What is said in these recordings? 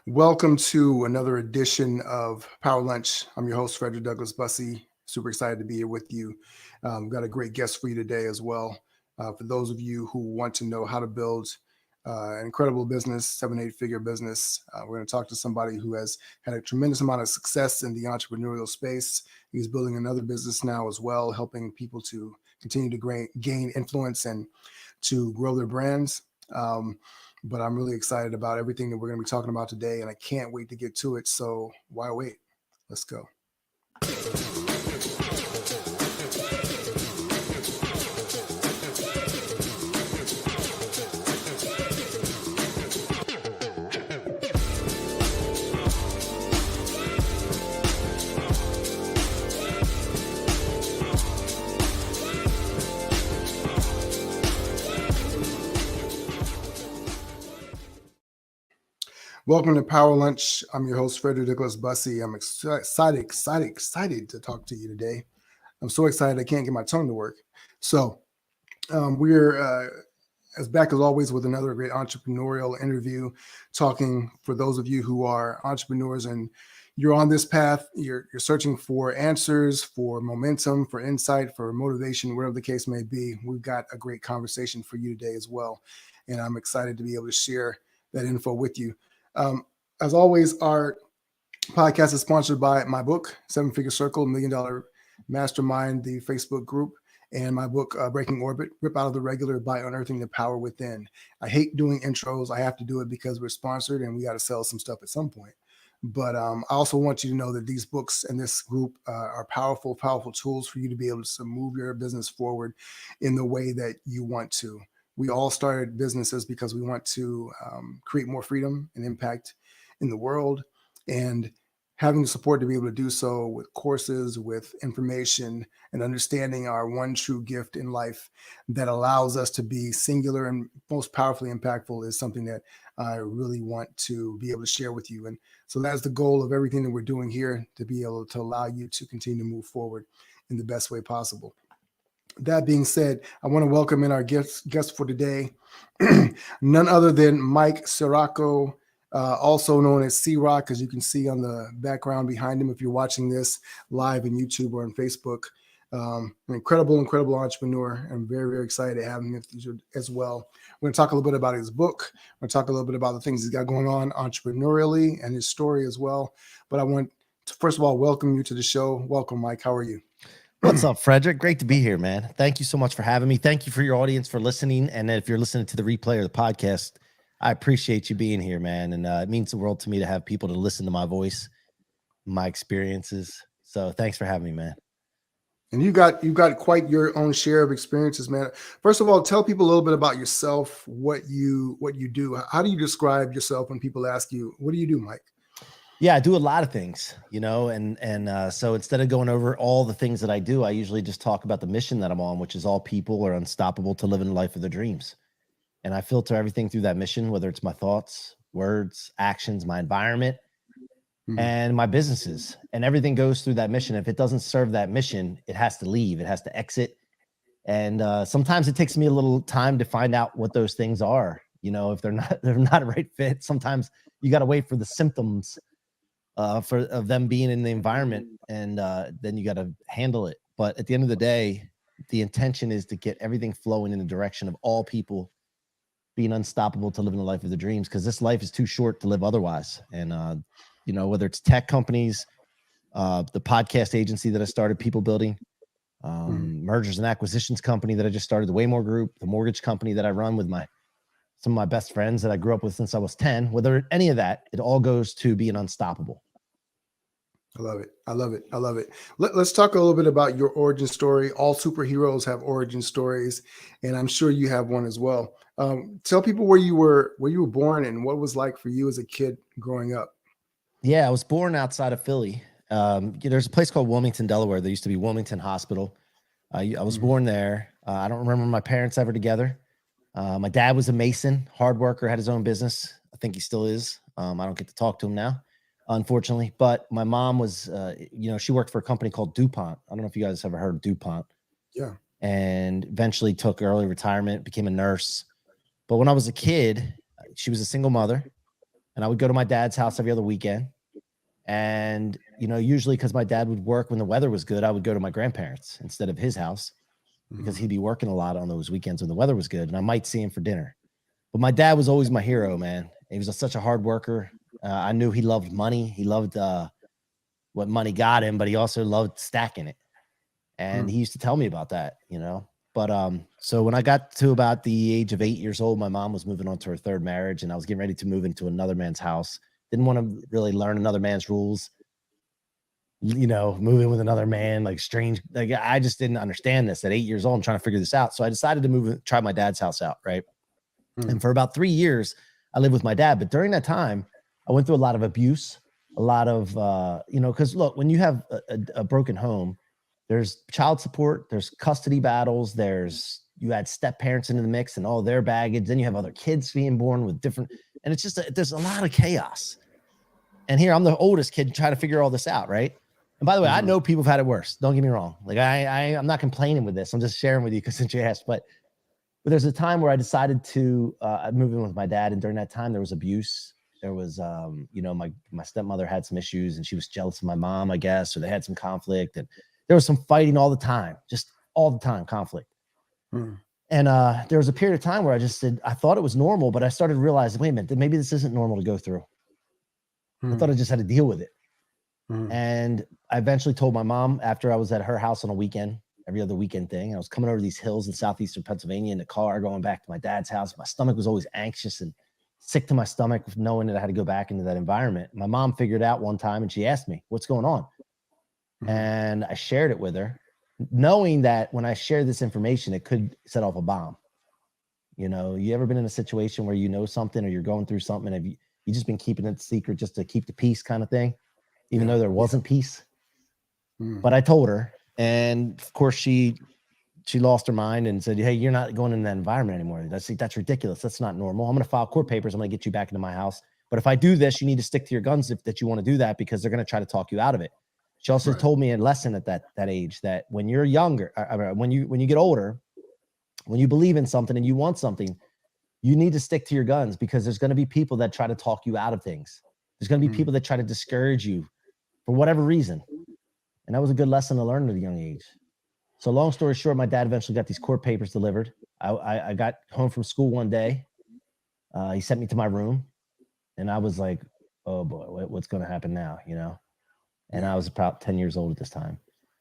Welcome to another edition of Power Lunch. I'm your host, Frederick Douglass Bussey. Super excited to be here with you. Got a great guest for you today as well. For those of you who want to know how to build an incredible business, 7-8 figure business, we're going to talk to somebody who has had a tremendous amount of success in the entrepreneurial space. He's building another business now as well, helping people to continue to gain influence and to grow their brands. But I'm really excited about everything that we're going to be talking about today, and I can't wait to get to it. So why wait? Let's go. Welcome to Power Lunch. I'm your host, Frederick Douglass Bussey. I'm excited to talk to you today. I'm so excited I can't get my tongue to work. So we're as back as always with another great entrepreneurial interview, talking for those of you who are entrepreneurs and you're on this path, you're searching for answers, for momentum, for insight, for motivation, whatever the case may be. We've got a great conversation for you today as well. And I'm excited to be able to share that info with you. As always, our podcast is sponsored by my book, 7-Figure Circle, $1 Million Mastermind, the Facebook group, and my book, Breaking Orbit, Rip Out of the Regular by Unearthing the Power Within. I hate doing intros. I have to do it because we're sponsored and we got to sell some stuff at some point. But I also want you to know that these books and this group are powerful tools for you to be able to move your business forward in the way that you want to. We all started businesses because we want to create more freedom and impact in the world, and having the support to be able to do so with courses, with information, and understanding our one true gift in life that allows us to be singular and most powerfully impactful is something that I really want to be able to share with you. And so that's the goal of everything that we're doing here, to be able to allow you to continue to move forward in the best way possible. That being said, I want to welcome in our guest for today, none other than Mike Ciorrocco, also known as C-Roc, as you can see on the background behind him if you're watching this live on YouTube or on Facebook. An incredible entrepreneur. I'm very excited to have him as well. We're going to talk a little bit about his book. We're going to talk a little bit about the things he's got going on entrepreneurially and his story as well. But I want to, first of all, welcome you to the show. Welcome, Mike. How are you? What's up, Frederick? Great to be here, man. Thank you so much for having me. Thank you for your audience for listening. And if you're listening to the replay or the podcast, I appreciate you being here, man. And it means the world to me to have people to listen to my voice, my experiences. So thanks for having me, man. And you've got quite your own share of experiences, man. First of all, tell people a little bit about yourself, what you do. How do you describe yourself when people ask you, what do you do, Mike? Yeah, I do a lot of things, you know, and so instead of going over all the things that I do, I usually just talk about the mission that I'm on, which is all people are unstoppable to live in the life of their dreams. And I filter everything through that mission, whether it's my thoughts, words, actions, my environment, and my businesses, and everything goes through that mission. If it doesn't serve that mission, it has to leave, it has to exit. And sometimes it takes me a little time to find out what those things are. You know, if they're not a right fit, sometimes you got to wait for the symptoms of them being in the environment, and then you got to handle it. But at the end of the day, the intention is to get everything flowing in the direction of all people being unstoppable to live in the life of their dreams, because this life is too short to live otherwise. And you know, whether it's tech companies, the podcast agency that I started, People Building, mergers and acquisitions company that I just started, the Waymore Group, the mortgage company that I run with some of my best friends that I grew up with since I was 10, whether any of that, it all goes to being unstoppable. I love it. Let's talk a little bit about your origin story. All superheroes have origin stories, and I'm sure you have one as well. Tell people where you were born and what it was like for you as a kid growing up. Yeah, I was born outside of Philly. There's a place called Wilmington, Delaware. There used to be Wilmington Hospital. I was born there. I don't remember my parents ever together. My dad was a mason, hard worker, had his own business. I think he still is. I don't get to talk to him now, unfortunately. But my mom was, she worked for a company called DuPont. I don't know if you guys ever heard of DuPont. Yeah. And eventually took early retirement, became a nurse. But when I was a kid, she was a single mother. and I would go to my dad's house every other weekend. And, usually because my dad would work when the weather was good, I would go to my grandparents instead of his house because he'd be working a lot on those weekends when the weather was good, and I might see him for dinner. But my dad was always my hero, man. He was such a hard worker. I knew he loved money. He loved what money got him, but he also loved stacking it. And he used to tell me about that, But so when I got to about the age of 8 years old, my mom was moving on to her third marriage, and I was getting ready to move into another man's house. Didn't want to really learn another man's rules, moving with another man, like strange. Like I just didn't understand this at 8 years old. I'm trying to figure this out. So I decided to try my dad's house out. Right. And for about 3 years, I lived with my dad. But during that time, I went through a lot of abuse, a lot of, because look, when you have a broken home, there's child support, there's custody battles, you add step parents into the mix and all their baggage. Then you have other kids being born with different, and it's just, there's a lot of chaos. And here I'm the oldest kid trying to figure all this out. Right. And by the way, I know people have had it worse. Don't get me wrong. Like I'm not complaining with this. I'm just sharing with you because since you asked, but there's a time where I decided to move in with my dad. And during that time, there was abuse. There was, my stepmother had some issues and she was jealous of my mom, I guess, or they had some conflict. And there was some fighting all the time, just all the time conflict. And there was a period of time where I thought it was normal, but I started realizing, wait a minute, maybe this isn't normal to go through. I thought I just had to deal with it. And I eventually told my mom after I was at her house on a weekend, every other weekend thing. I was coming over these hills in southeastern Pennsylvania in the car, going back to my dad's house. My stomach was always anxious and sick to my stomach, knowing that I had to go back into that environment. My mom figured out one time and she asked me, what's going on? And I shared it with her, knowing that when I share this information, it could set off a bomb. You ever been in a situation where you know something or you're going through something and you just been keeping it secret just to keep the peace kind of thing, even though there wasn't peace? But I told her, and of course she lost her mind and said, hey, you're not going in that environment anymore. That's ridiculous. That's not normal. I'm going to file court papers. I'm going to get you back into my house. But if I do this, you need to stick to your guns that you want to do that, because they're going to try to talk you out of it. She also told me a lesson at that age, that when you're younger, when you get older, when you believe in something and you want something, you need to stick to your guns, because there's going to be people that try to talk you out of things. There's going to be people that try to discourage you for whatever reason. And that was a good lesson to learn at a young age. So long story short, my dad eventually got these court papers delivered. I got home from school one day. He sent me to my room, and I was like, oh boy, what's going to happen now? And I was about 10 years old at this time.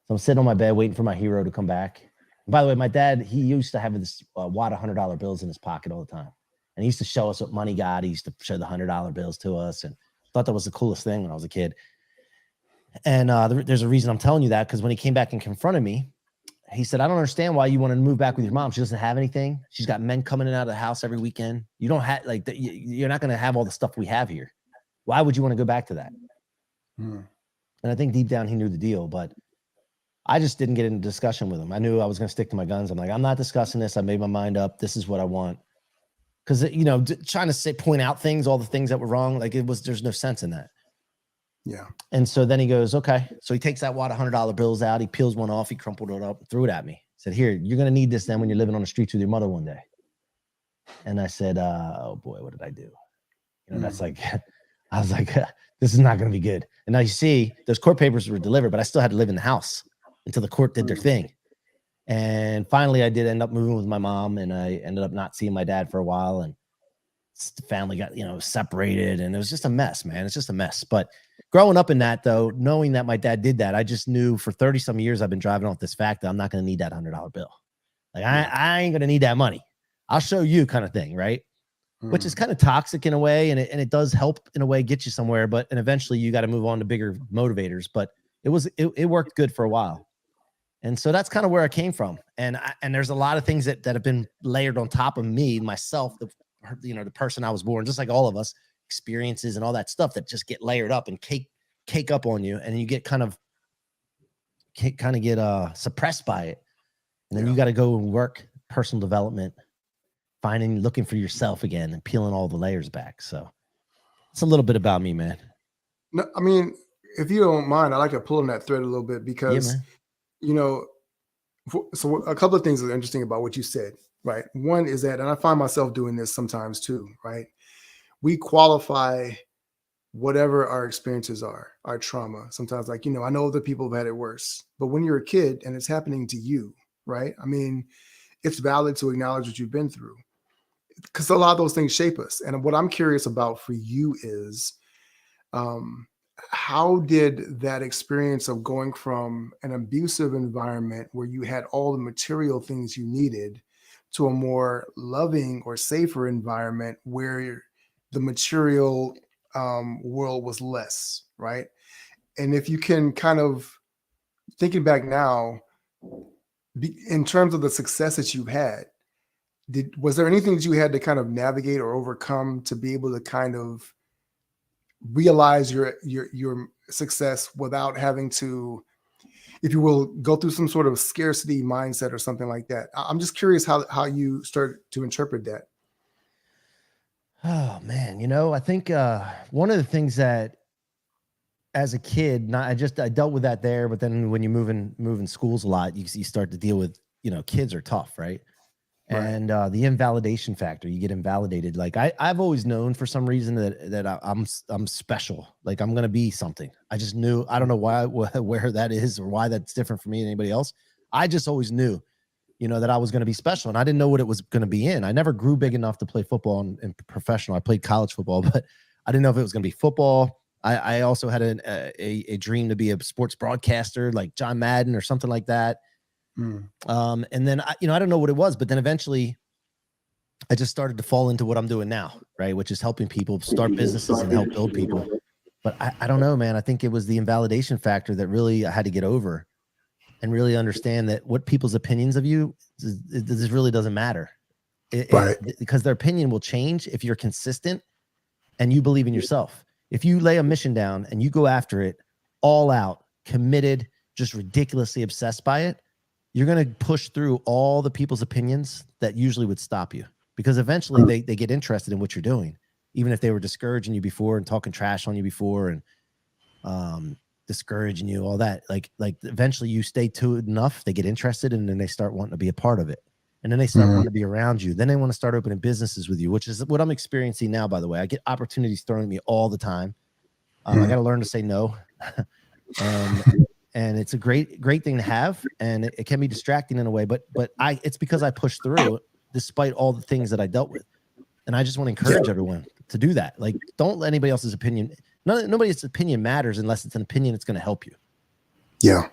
So I'm sitting on my bed waiting for my hero to come back. And by the way, my dad, he used to have this wad of $100 bills in his pocket all the time. And he used to show us what money got. He used to show the $100 bills to us, and thought that was the coolest thing when I was a kid. And there's a reason I'm telling you that, because when he came back and confronted me, he said, I don't understand why you want to move back with your mom. She doesn't have anything. She's got men coming in and out of the house every weekend. You don't have, you're not going to have all the stuff we have here. Why would you want to go back to that? And I think deep down he knew the deal, but I just didn't get into discussion with him. I knew I was going to stick to my guns. I'm like, I'm not discussing this. I made my mind up. This is what I want. Because, trying to point out things, all the things that were wrong, there's no sense in that. Yeah. And so then he goes, okay. So he takes that wad of $100 bills out. He peels one off. He crumpled it up, threw it at me. Said, here, you're going to need this then when you're living on the streets with your mother one day. And I said, oh boy, what did I do? That's like, I was like, this is not going to be good. And now you see those court papers were delivered, but I still had to live in the house until the court did their thing. And finally I did end up moving with my mom, and I ended up not seeing my dad for a while, and the family got, separated, and it was just a mess, man. It's just a mess. But growing up in that, though, knowing that my dad did that, I just knew for 30 some years I've been driving off this fact that I'm not going to need that $100 bill. Like I ain't going to need that money. I'll show you, kind of thing. Right. Which is kind of toxic in a way. And it does help in a way, get you somewhere, and eventually you got to move on to bigger motivators, but it worked good for a while. And so that's kind of where I came from. And there's a lot of things that have been layered on top of me, myself, the person I was born, just like all of us, experiences and all that stuff that just get layered up and cake up on you. And you get kind of get suppressed by it. And then you got to go and work personal development, looking for yourself again and peeling all the layers back. So it's a little bit about me, man. No, I mean, if you don't mind, I like to pull on that thread a little bit, because, so a couple of things that are interesting about what you said, right? One is that, and I find myself doing this sometimes too, right? We qualify whatever our experiences are, our trauma. Sometimes, like, I know other people have had it worse, but when you're a kid and it's happening to you, right? I mean, it's valid to acknowledge what you've been through because a lot of those things shape us. And what I'm curious about for you is, um, how did that experience of going from an abusive environment where you had all the material things you needed to a more loving or safer environment where the material world was less, right? And if you can kind of thinking back now, in terms of the success that you've had, was there anything that you had to kind of navigate or overcome to be able to kind of realize your success without having to, if you will, go through some sort of scarcity mindset or something like that? I'm just curious how you start to interpret that. Oh man, I think one of the things that as a kid, I dealt with that there, but then when you move in schools a lot, you start to deal with, kids are tough, right? Right. And the invalidation factor, you get invalidated. Like I've always known for some reason that I'm special. Like I'm gonna be something. I just knew. I don't know why, where that is, or why that's different for me than anybody else. I just always knew, that I was going to be special, and I didn't know what it was going to be in. I never grew big enough to play football and professional. I played college football, but I didn't know if it was going to be football. I also had a dream to be a sports broadcaster, like John Madden or something like that. And then I don't know what it was, but then eventually I just started to fall into what I'm doing now, right? Which is helping people start businesses and help build people. But I don't know, man. I think it was the invalidation factor that really I had to get over and really understand that what people's opinions of you, this really doesn't matter. Because their opinion will change if you're consistent and you believe in yourself. If you lay a mission down and you go after it all out, committed, just ridiculously obsessed by it, you're going to push through all the people's opinions that usually would stop you, because eventually they get interested in what you're doing, even if they were discouraging you before and talking trash on you before and discouraging you, all that. Like eventually you stay to it enough, they get interested, and then they start wanting to be a part of it. And then they start wanting to be around you. Then they want to start opening businesses with you, which is what I'm experiencing now, by the way. I get opportunities thrown at me all the time. I got to learn to say no. And it's a great thing to have. And it can be distracting in a way, but it's because I pushed through despite all the things that I dealt with. And I just want to encourage everyone to do that. Like, don't let anybody else's opinion, nobody's opinion matters unless it's an opinion that's going to help you. Yeah.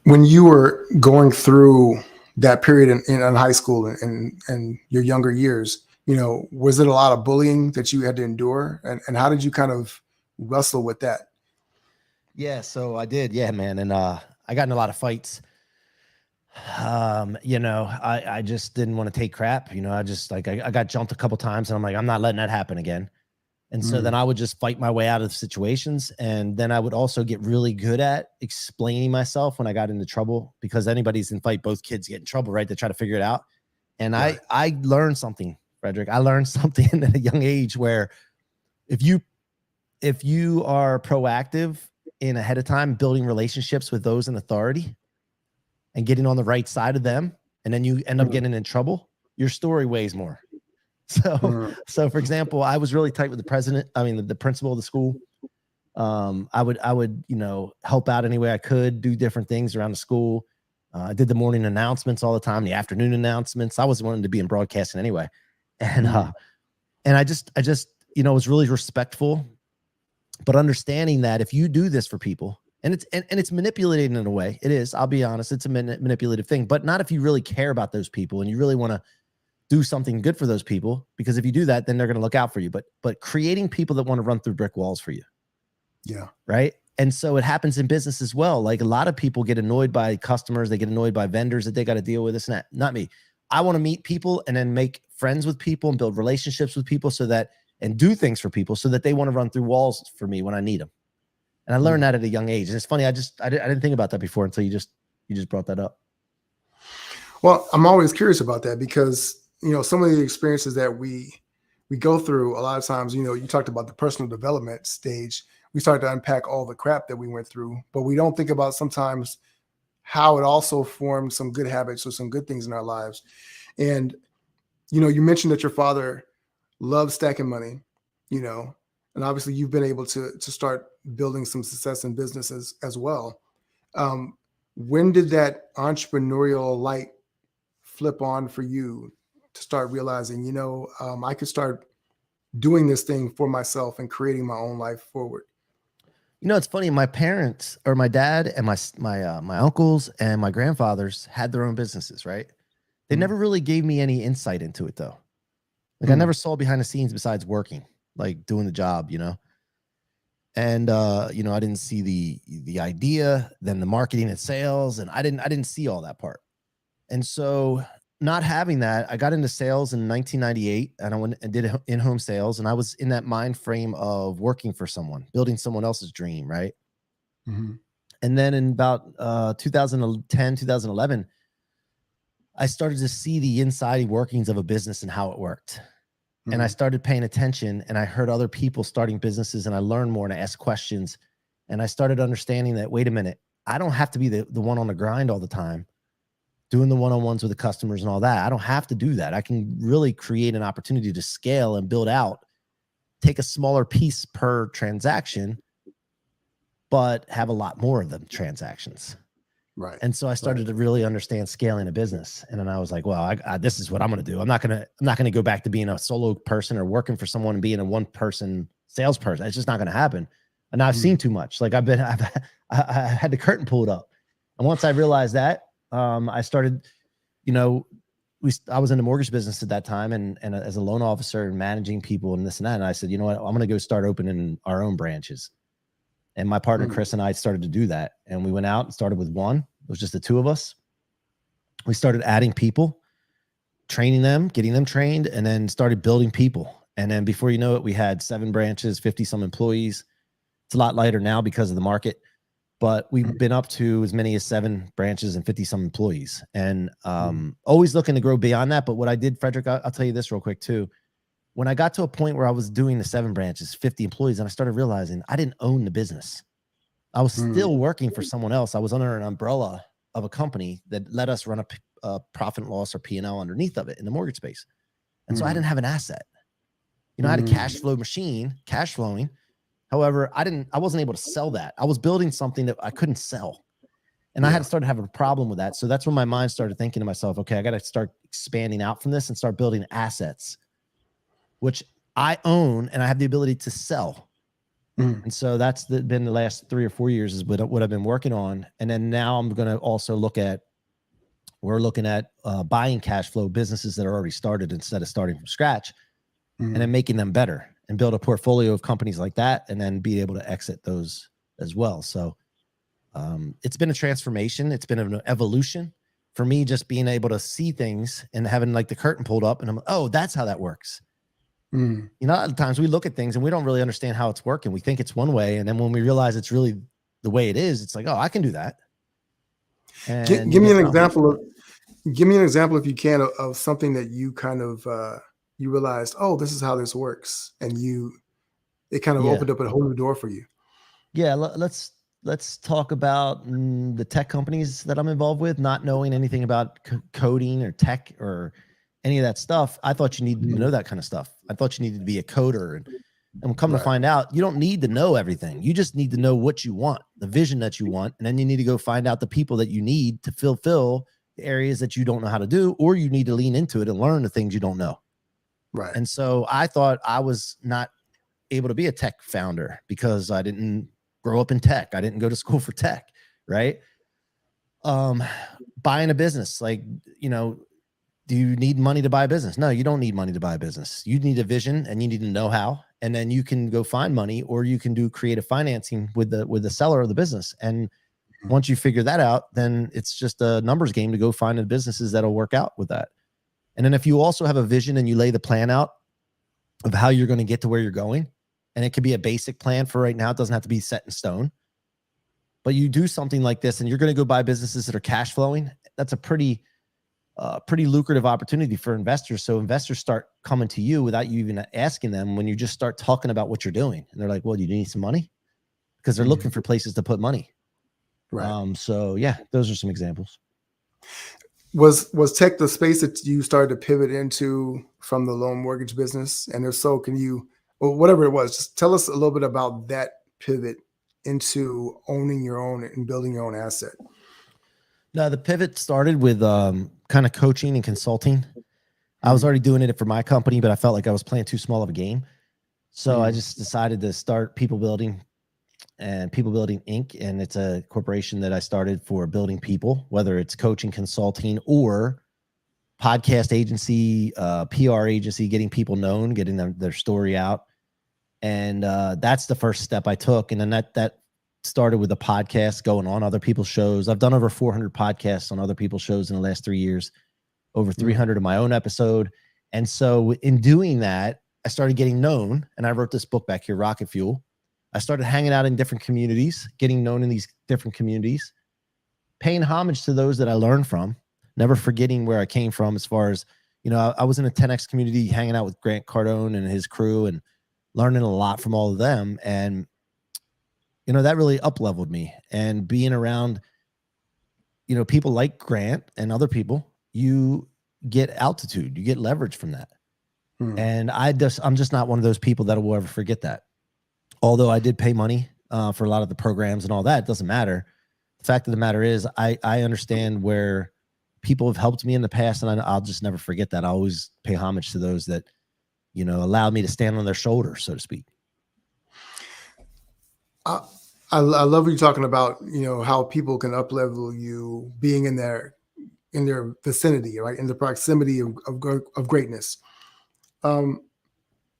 When you were going through that period in high school and your younger years, was it a lot of bullying that you had to endure? And how did you kind of wrestle with that? Yeah, so I did. Yeah, man. And I got in a lot of fights. I just didn't want to take crap. I just I got jumped a couple times, and I'm like, I'm not letting that happen again. And so then I would just fight my way out of situations. And then I would also get really good at explaining myself when I got into trouble, because anybody's in fight, both kids get in trouble, right? They try to figure it out. And right. I learned something, Frederick. I learned something at a young age where if you are proactive in ahead of time, building relationships with those in authority and getting on the right side of them, and then you end up getting in trouble, your story weighs more. So for example, I was really tight with the principal of the school. I would, help out any way I could, do different things around the school. I did the morning announcements all the time, the afternoon announcements. I was wanting to be in broadcasting anyway. And I just, was really respectful, but understanding that if you do this for people, and it's manipulating in a way, it is, I'll be honest, it's a manipulative thing, but not if you really care about those people and you really want to do something good for those people, because if you do that, then they're going to look out for you. But creating people that want to run through brick walls for you. Yeah. Right. And so it happens in business as well. Like a lot of people get annoyed by customers. They get annoyed by vendors that they got to deal with, this and that. Not me. I want to meet people and then make friends with people and build relationships with people and do things for people so that they want to run through walls for me when I need them. And I learned that at a young age. And it's funny. I didn't think about that before until you just brought that up. Well, I'm always curious about that because, some of the experiences that we go through, a lot of times, you talked about the personal development stage. We start to unpack all the crap that we went through, but we don't think about sometimes how it also formed some good habits or some good things in our lives. And, you mentioned that your father loved stacking money, and obviously you've been able to start building some success in businesses as well. When did that entrepreneurial light flip on for you to start realizing, I could start doing this thing for myself and creating my own life forward? It's funny. My parents, or my dad and my uncles and my grandfathers had their own businesses, right? They Mm, never really gave me any insight into it though. Like I mm, never saw behind the scenes besides working, like doing the job, And I didn't see the idea, then the marketing and sales, and I didn't see all that part. And so not having that, I got into sales in 1998 and I went and did in-home sales, and I was in that mind frame of working for someone, building someone else's dream, right? mhm, And then in about 2010, 2011, I started to see the inside workings of a business and how it worked. And I mm, started paying attention, and I heard other people starting businesses, and I learned more and I asked questions. And I started understanding that, wait a minute, I don't have to be the one on the grind all the time, doing the one-on-ones with the customers and all that. I don't have to do that. I can really create an opportunity to scale and build out, take a smaller piece per transaction, but have a lot more of them transactions. right, And so I right. started to really understand scaling a business. And then I was like, well, this is what I'm going to do. I'm not going to go back to being a solo person or working for someone and being a one person salesperson. It's just not going to happen. And now I've seen Mm, too much. Like I had the curtain pulled up. And once I realized that, I started, I was in the mortgage business at that time, and as a loan officer and managing people and this and that. And I said, you know what, I'm going to go start opening our own branches. And my partner, mm, Chris, and I started to do that. And we went out and started with one. It was just the two of us. We started adding people, training them, getting them trained, and then started building people. And then before you know it, we had 7 branches, 50 some employees. It's a lot lighter now because of the market, but we've mm, been up to as many as 7 branches and 50 some employees, and mm, always looking to grow beyond that. But what I did, Frederick, I'll tell you this real quick too. When I got to a point where I was doing the 7 branches, 50 employees, and I started realizing I didn't own the business. I was mm, still working for someone else. I was under an umbrella of a company that let us run a profit and loss or P&L underneath of it in the mortgage space. And so I mm, didn't have an asset. I had a mm, cash flow machine, cash flowing. However, I wasn't able to sell that. I was building something that I couldn't sell. And I had yeah. to start having a problem with that. So that's when my mind started thinking to myself, okay, I got to start expanding out from this and start building assets, which I own and I have the ability to sell. Mm, And so that's been the last 3 or 4 years is what I've been working on. And then now I'm going to also we're looking at buying cash flow businesses that are already started instead of starting from scratch, and mm, then making them better and build a portfolio of companies like that, and then be able to exit those as well. So it's been a transformation. It's been an evolution for me, just being able to see things and having like the curtain pulled up, and I'm like, oh, that's how that works. mm. A lot of times we look at things and we don't really understand how it's working. We think it's one way, and then when we realize it's really the way it is, it's like, oh, I can do that. And you Give me get an knowledge. example of Give me an example, if you can, of something that you kind of you realized, oh, this is how this works, and it kind of Yeah. opened up a whole new door for you. Yeah, let's talk about the tech companies that I'm involved with. Not knowing anything about coding or tech or any of that stuff, I thought you needed to Mhm. know that kind of stuff. I thought you needed to be a coder, and come to Right, find out, you don't need to know everything. You just need to know what you want, the vision that you want, and then you need to go find out the people that you need to fulfill the areas that you don't know how to do, or you need to lean into it and learn the things you don't know. right. And so I thought I was not able to be a tech founder because I didn't grow up in tech. I didn't go to school for tech, right? Um, Buying a business, like, do you need money to buy a business? No, you don't need money to buy a business. You need a vision and you need to know how, and then you can go find money, or you can do creative financing with the seller of the business. And Mhm. once you figure that out, then it's just a numbers game to go find the businesses that'll work out with that. And then if you also have a vision and you lay the plan out of how you're going to get to where you're going, and it could be a basic plan for right now, it doesn't have to be set in stone, but you do something like this and you're going to go buy businesses that are cash flowing. That's a pretty lucrative opportunity for investors. So investors start coming to you without you even asking them, when you just start talking about what you're doing, and they're like, well, do you need some money? Because they're looking Mhm. for places to put money. Right. So yeah, those are some examples. Was tech the space that you started to pivot into from the loan mortgage business? And if so, can you or whatever it was. Just tell us a little bit about that pivot into owning your own and building your own asset. No, the pivot started with kind of coaching and consulting. I was already doing it for my company, but I felt like I was playing too small of a game. So I just decided to start People Building and People Building Inc. And it's a corporation that I started for building people, whether it's coaching, consulting, or podcast agency, PR agency, getting people known, getting their story out. And that's the first step I took. And then that started with a podcast, going on other people's shows. I've done over 400 podcasts on other people's shows in the last 3 years, over 300 of my own episode. And so in doing that, I started getting known, and I wrote this book back here, Rocket Fuel. I started hanging out in different communities, getting known in these different communities, paying homage to those that I learned from, never forgetting where I came from. As far as, you know, I was in a 10X community hanging out with Grant Cardone and his crew and learning a lot from all of them. And, you know, that really up-leveled me. And being around, you know, people like Grant and other people, you get altitude, you get leverage from that. And I'm just not one of those people that will ever forget that. Although I did pay money for a lot of the programs and all that, it doesn't matter. The fact of the matter is I understand where people have helped me in the past, and I'll just never forget that. I always pay homage to those that, you know, allowed me to stand on their shoulders, so to speak. I love what you're talking about, you know, how people can up-level you being in their vicinity, right? In the proximity of greatness.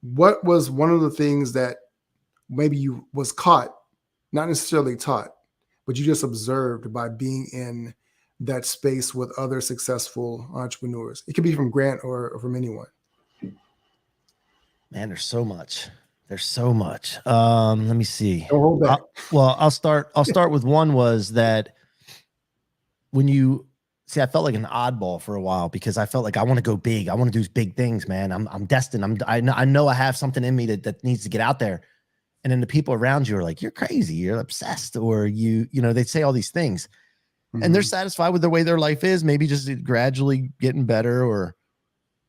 What was one of the things that maybe you was caught, not necessarily taught, but you just observed by being in that space with other successful entrepreneurs? It could be from Grant or from anyone. Man, there's so much. There's so much. Let me see. Don't hold back. I'll start with one was that when you see, I felt like an oddball for a while because I felt like I want to go big. I want to do big things, man. I'm destined. I know I have something in me that needs to get out there. And then the people around you are like, you're crazy, you're obsessed, or you know, they say all these things. And they're satisfied with the way their life is, maybe just gradually getting better, or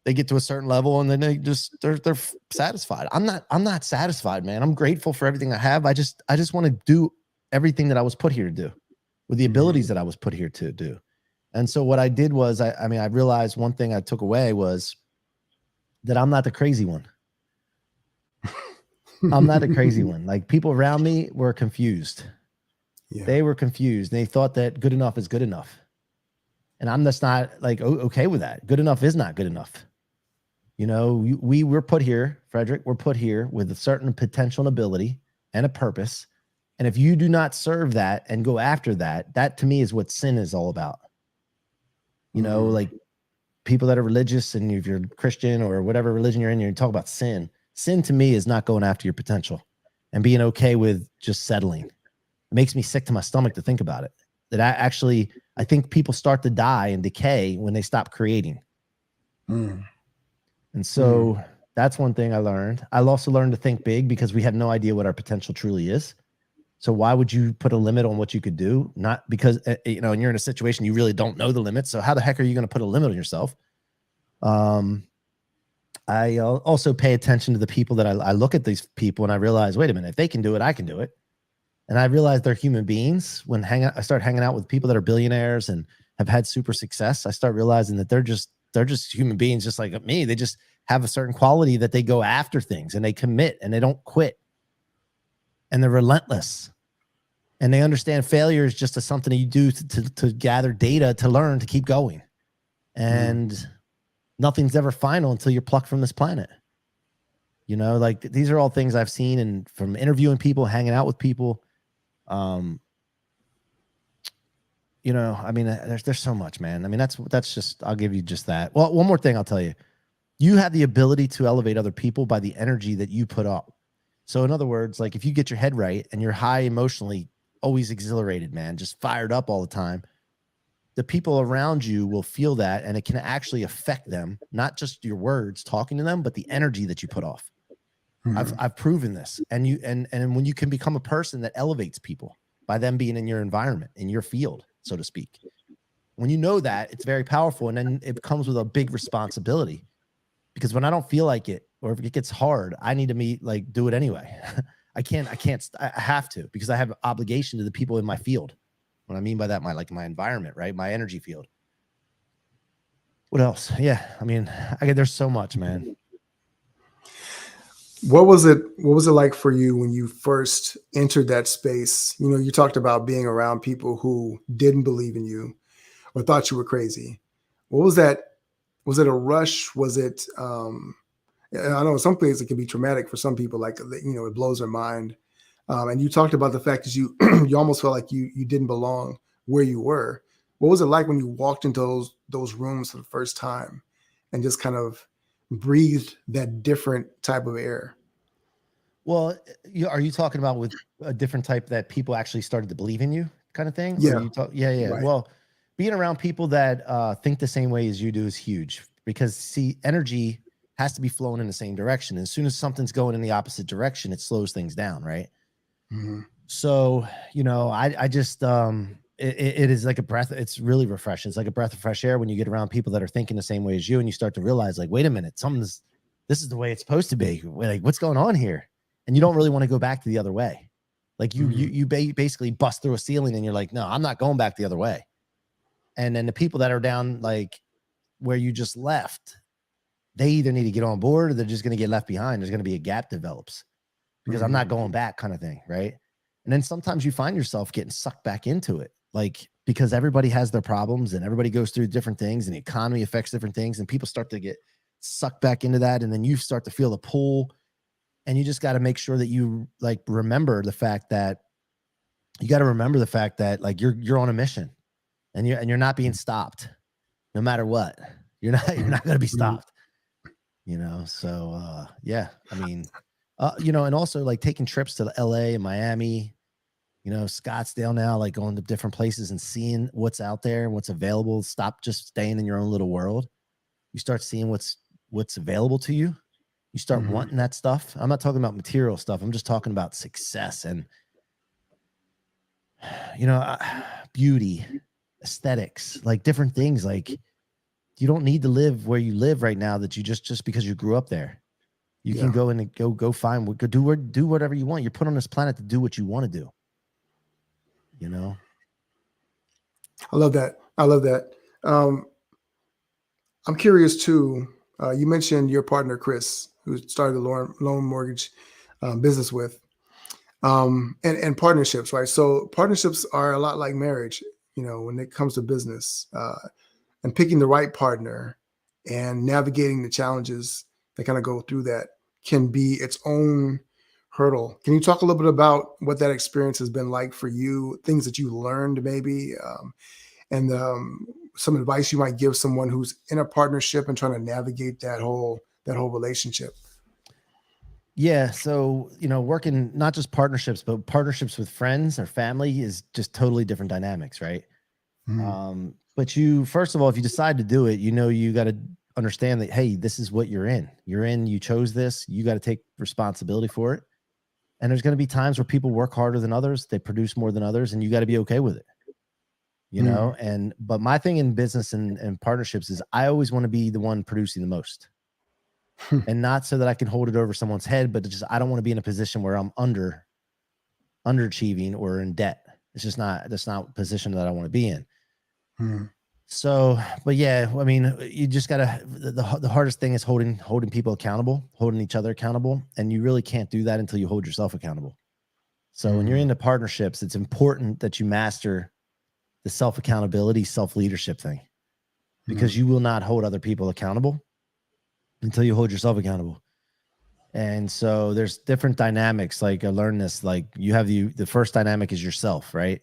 they get to a certain level and then they're satisfied. I'm not satisfied, man. I'm grateful for everything I have. I just want to do everything that I was put here to do with the abilities that I was put here to do. And so what I did was, I realized one thing I took away was that I'm not the crazy one. I'm not the crazy one. Like, people around me were confused. Yeah. They were confused. They thought that good enough is good enough. And I'm just not like, okay with that. Good enough is not good enough. You know, we were put here, Frederick, we're put here with a certain potential and ability and a purpose. And if you do not serve that and go after that, that to me is what sin is all about. You know, like people that are religious, and if you're Christian or whatever religion you're in, you talk about sin. Sin to me is not going after your potential and being okay with just settling. It makes me sick to my stomach to think about it. That I think people start to die and decay when they stop creating. And so that's one thing I learned. I also learned to think big because we have no idea what our potential truly is. So why would you put a limit on what you could do? Not because, you know, and you're in a situation you really don't know the limits. So how the heck are you going to put a limit on yourself? I also pay attention to the people that I look at these people and I realize, wait a minute, if they can do it, I can do it. And I realize they're human beings. When I start hanging out with people that are billionaires and have had super success, I start realizing that they're just human beings, just like me. They just have a certain quality that they go after things and they commit and they don't quit. And they're relentless. And they understand failure is just something that you do to gather data, to learn, to keep going. And nothing's ever final until you're plucked from this planet. You know, like these are all things I've seen and from interviewing people, hanging out with people. You know, I mean, there's so much, man. I mean, that's just, I'll give you just that. Well, one more thing I'll tell you. You have the ability to elevate other people by the energy that you put up. So in other words, like if you get your head right and you're high emotionally, always exhilarated, man, just fired up all the time, the people around you will feel that, and it can actually affect them, not just your words talking to them, but the energy that you put off. I've proven this. And when you can become a person that elevates people by them being in your environment, in your field, so to speak, when you know that, it's very powerful. And then it comes with a big responsibility, because when I don't feel like it, or if it gets hard, I need to do it anyway. I have to, because I have obligation to the people in my field. What I mean by that, my environment, right? My energy field. What else? Yeah. I mean, there's so much, man. What was it like for you when you first entered that space? You know, you talked about being around people who didn't believe in you or thought you were crazy. What was that? Was it a rush? Was it I know in some places it can be traumatic for some people, like, you know, it blows their mind. And you talked about the fact that you you almost felt like you didn't belong where you were. What was it like when you walked into those rooms for the first time and just kind of breathed that different type of air? Well, are you talking about with a different type that people actually started to believe in you kind of thing? Or Yeah, you talk, yeah. right. Well, being around people that think the same way as you do is huge, because see, energy has to be flowing in the same direction. As soon as something's going in the opposite direction, it slows things down, right? Mhm. So, you know, I just it is like a breath. It's really refreshing. It's like a breath of fresh air when you get around people that are thinking the same way as you, and you start to realize, like, wait a minute, this is the way it's supposed to be. Like, what's going on here? And you don't really want to go back to the other way. Like basically bust through a ceiling and you're like, no, I'm not going back the other way. And then the people that are down, like where you just left, they either need to get on board or they're just going to get left behind. There's going to be a gap develops because I'm not going back, kind of thing. Right. And then sometimes you find yourself getting sucked back into it, like, because everybody has their problems and everybody goes through different things and the economy affects different things and people start to get sucked back into that. And then you start to feel the pull. And you just got to make sure that you remember the fact that like you're on a mission and you're not being stopped no matter what. You're not going to be stopped, you know? So, yeah, I mean, you know, and also like taking trips to LA and Miami, you know, Scottsdale now, like going to different places and seeing what's out there and what's available. Stop just staying in your own little world. You start seeing what's available to you. You start wanting that stuff. I'm not talking about material stuff. I'm just talking about success and, you know, beauty, aesthetics, like different things. Like, you don't need to live where you live right now that you just because you grew up there. You can go in and go find, do whatever you want. You're put on this planet to do what you want to do. You know? I love that. I love that. I'm curious too. You mentioned your partner, Chris, who started the loan mortgage business with, and partnerships, right? So partnerships are a lot like marriage, you know, when it comes to business, and picking the right partner and navigating the challenges that kind of go through that can be its own hurdle. Can you talk a little bit about what that experience has been like for you, things that you learned maybe, and some advice you might give someone who's in a partnership and trying to navigate that whole relationship? Yeah. So, you know, working not just partnerships, but partnerships with friends or family is just totally different dynamics, right? Mhm. But you, first of all, if you decide to do it, you know, you got to understand that, hey, this is what you're in. You chose this, you got to take responsibility for it. And there's going to be times where people work harder than others, they produce more than others, and you got to be okay with it. You know, but my thing in business and partnerships is I always want to be the one producing the most. And not so that I can hold it over someone's head, but just I don't want to be in a position where I'm underachieving or in debt. That's not a position that I want to be in. So, but yeah, I mean, you just gotta, the hardest thing is holding people accountable, holding each other accountable. And you really can't do that until you hold yourself accountable. So when you're into partnerships, it's important that you master the self-accountability, self-leadership thing, because you will not hold other people accountable until you hold yourself accountable. And so there's different dynamics. Like I learned this, like you have the first dynamic is yourself, right?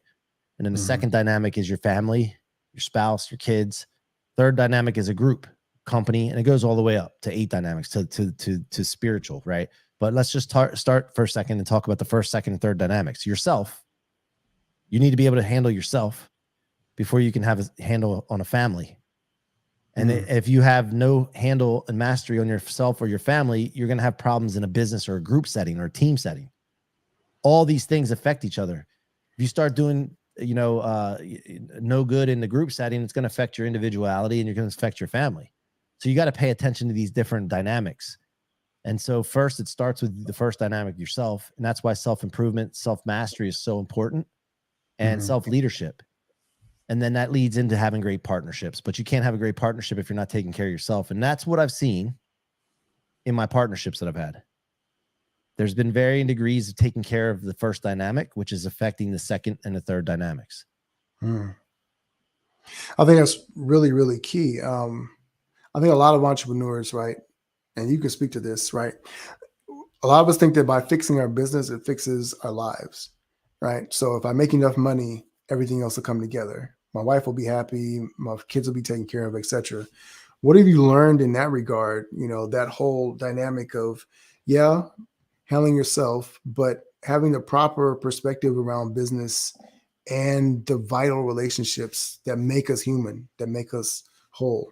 And then the second dynamic is your family, your spouse, your kids. Third dynamic is a group, company, and it goes all the way up to 8 dynamics to spiritual, right? But let's just start for a second and talk about the first, second, and third dynamics. Yourself, you need to be able to handle yourself before you can have a handle on a family. And if you have no handle and mastery on yourself or your family, you're going to have problems in a business or a group setting or a team setting. All these things affect each other. If you start doing, you know, no good in the group setting, it's going to affect your individuality and you're going to affect your family. So you got to pay attention to these different dynamics. And so first it starts with the first dynamic yourself. And that's why self-improvement, self-mastery is so important, and self-leadership. And then that leads into having great partnerships, but you can't have a great partnership if you're not taking care of yourself. And that's what I've seen in my partnerships that I've had. There's been varying degrees of taking care of the first dynamic, which is affecting the second and the third dynamics. I think that's really, really key. I think a lot of entrepreneurs, right, and you can speak to this, right? A lot of us think that by fixing our business, it fixes our lives, right? So if I make enough money, everything else will come together. My wife will be happy, my kids will be taken care of, etc. What have you learned in that regard? You know, that whole dynamic of, yeah, handling yourself, but having the proper perspective around business and the vital relationships that make us human, that make us whole.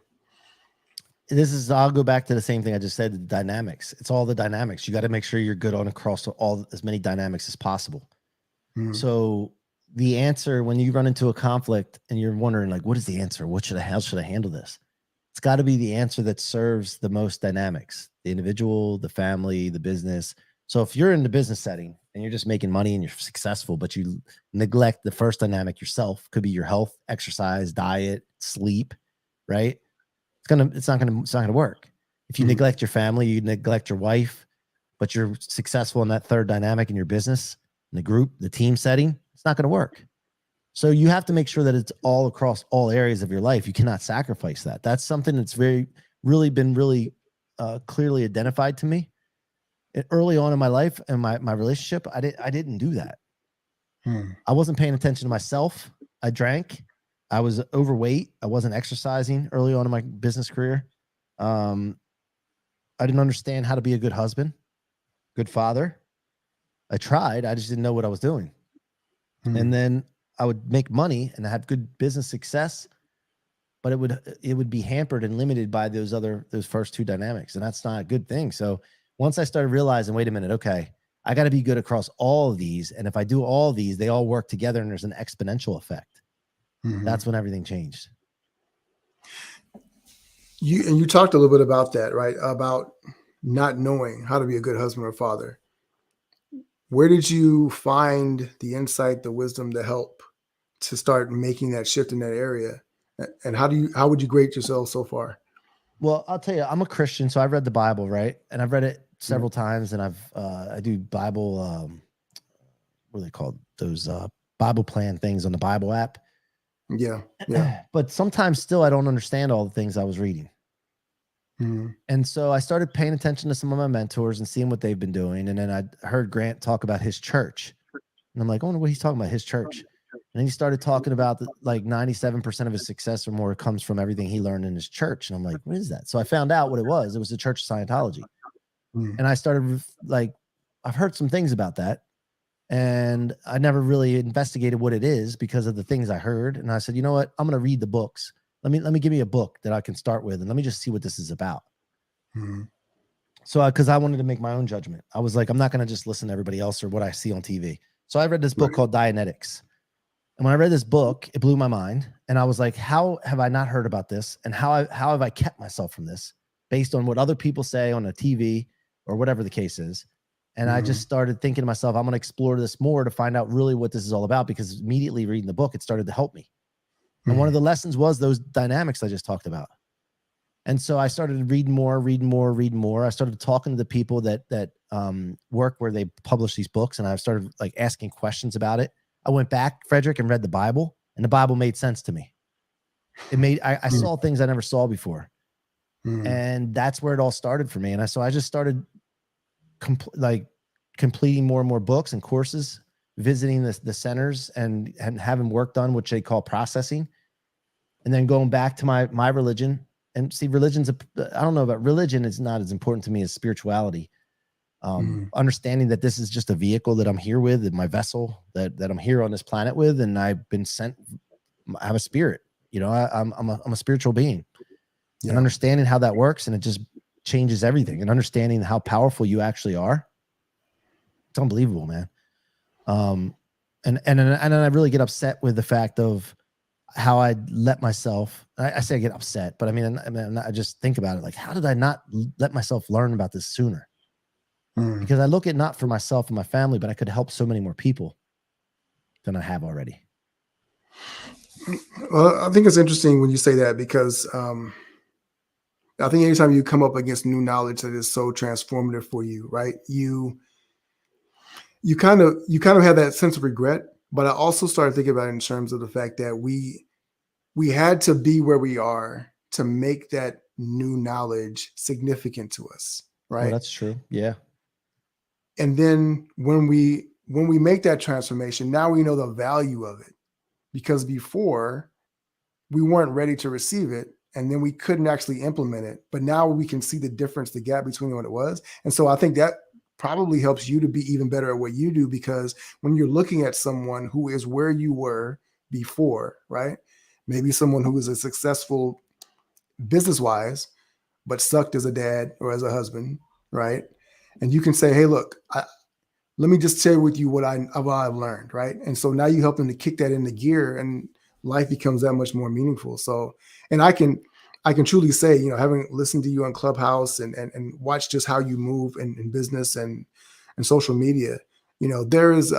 I'll go back to the same thing I just said, the dynamics. It's all the dynamics. You got to make sure you're good on across as many dynamics as possible. So the answer, when you run into a conflict and you're wondering, like, what is the answer? How should I handle this? It's got to be the answer that serves the most dynamics, the individual, the family, the business. So if you're in the business setting and you're just making money and you're successful, but you neglect the first dynamic yourself, could be your health, exercise, diet, sleep, right? It's not gonna work. If you neglect your family, you neglect your wife, but you're successful in that third dynamic in your business, in the group, the team setting, it's not gonna work. So you have to make sure that it's all across all areas of your life. You cannot sacrifice that. That's something that's been really clearly identified to me. Early on in my life and my relationship, I didn't do that. I wasn't paying attention to myself. I drank. I was overweight. I wasn't exercising early on in my business career. I didn't understand how to be a good husband, good father. I tried. I just didn't know what I was doing. And then I would make money and have good business success, but it would be hampered and limited by those first two dynamics. And that's not a good thing. So once I started realizing, wait a minute, okay, I got to be good across all of these. And if I do all of these, they all work together and there's an exponential effect. That's when everything changed. You talked a little bit about that, right? About not knowing how to be a good husband or father. Where did you find the insight, the wisdom, the help to start making that shift in that area? And how would you grade yourself so far? Well, I'll tell you, I'm a Christian, so I've read the Bible, right? And I've read it several times, and I do Bible, what are they called? Those Bible plan things on the Bible app. Yeah. But sometimes still I don't understand all the things I was reading. And so I started paying attention to some of my mentors and seeing what they've been doing. And then I heard Grant talk about his church. And I'm like, I wonder what he's talking about, his church. And then he started talking about like 97% of his success or more comes from everything he learned in his church. And I'm like, what is that? So I found out what it was. It was the Church of Scientology. And I started I've heard some things about that. And I never really investigated what it is because of the things I heard. And I said, you know what? I'm going to read the books. Let me give me a book that I can start with, and let me just see what this is about. So, because I wanted to make my own judgment. I was like, I'm not going to just listen to everybody else or what I see on TV. So I read this book called Dianetics. And when I read this book, it blew my mind. And I was like, how have I not heard about this? And how have I kept myself from this based on what other people say on a TV or whatever the case is? And I just started thinking to myself, I'm going to explore this more to find out really what this is all about, because immediately reading the book, it started to help me. And one of the lessons was those dynamics I just talked about. And so I started reading more. I started talking to the people that work where they publish these books. And I started like asking questions about it. I went back, Frederick, and read the Bible, and the Bible made sense to me. I saw things I never saw before. And that's where it all started for me. And so I just started completing more and more books and courses, visiting the centers and having work done, which they call processing. And then going back to my religion. And see, I don't know about religion. It's not as important to me as spirituality. Understanding that this is just a vehicle that I'm here with, and my vessel that I'm here on this planet with, and I've been sent. I have a spirit, I'm a spiritual being, and understanding how that works, and it just changes everything. And understanding how powerful you actually are, it's unbelievable, man. And I really get upset with the fact of how I let myself. I say I get upset, but I mean, I just think about it like, how did I not let myself learn about this sooner? Mm. because I look at not for myself and my family, but I could help so many more people than I have already. Well, I think it's interesting when you say that because I think anytime you come up against new knowledge that is so transformative for you, right? You kind of have that sense of regret, but I also started thinking about it in terms of the fact that we had to be where we are to make that new knowledge significant to us, Well, right? that's true. Yeah. And then when we make that transformation, now we know the value of it because before we weren't ready to receive it and then we couldn't actually implement it, but now we can see the difference, the gap between what it was. And so I think that probably helps you to be even better at what you do, because when you're looking at someone who is where you were before, right? Maybe someone who is a successful business wise but sucked as a dad or as a husband, right? And you can say, hey, look, let me just share with you what I've learned, right? And so now you help them to kick that into gear, and life becomes that much more meaningful. So, and I can truly say, having listened to you on Clubhouse and watch just how you move in business and social media, there's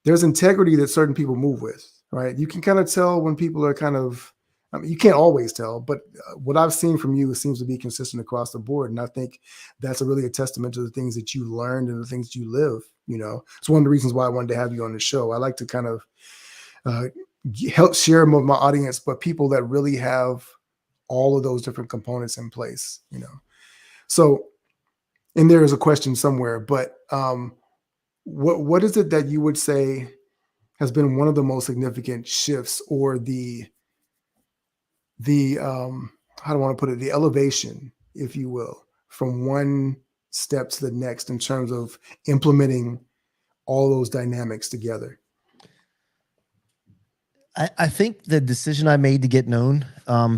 integrity that certain people move with, right? You can kind of tell when people are kind of, I mean, you can't always tell, but what I've seen from you seems to be consistent across the board. And I think that's really a testament to the things that you learned and the things that you live. It's one of the reasons why I wanted to have you on the show. I like to kind of uh, help share with my audience, but people that really have all of those different components in place. So, and there is a question somewhere, but what is it that you would say has been one of the most significant shifts, or the how do I want to put it, the elevation, if you will, from one step to the next in terms of implementing all those dynamics together? I think the decision I made to get known,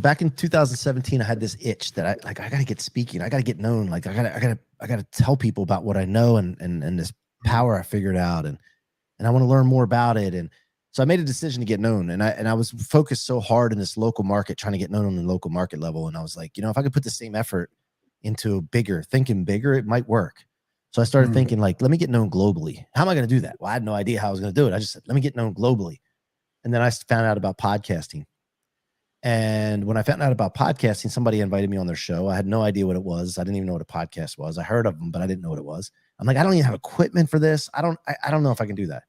back in 2017, I had this itch that I gotta get speaking. I gotta get known. Like I gotta tell people about what I know and this power I figured out, and I want to learn more about it. And so I made a decision to get known, and I was focused so hard in this local market, trying to get known on the local market level. And I was like, if I could put the same effort into thinking bigger, it might work. So I started Mm. thinking, like, let me get known globally. How am I going to do that? Well, I had no idea how I was going to do it. I just said, let me get known globally. And then I found out about podcasting. And when I found out about podcasting, somebody invited me on their show. I had no idea what it was. I didn't even know what a podcast was. I heard of them, but I didn't know what it was. I'm like, I don't even have equipment for this. I don't know if I can do that.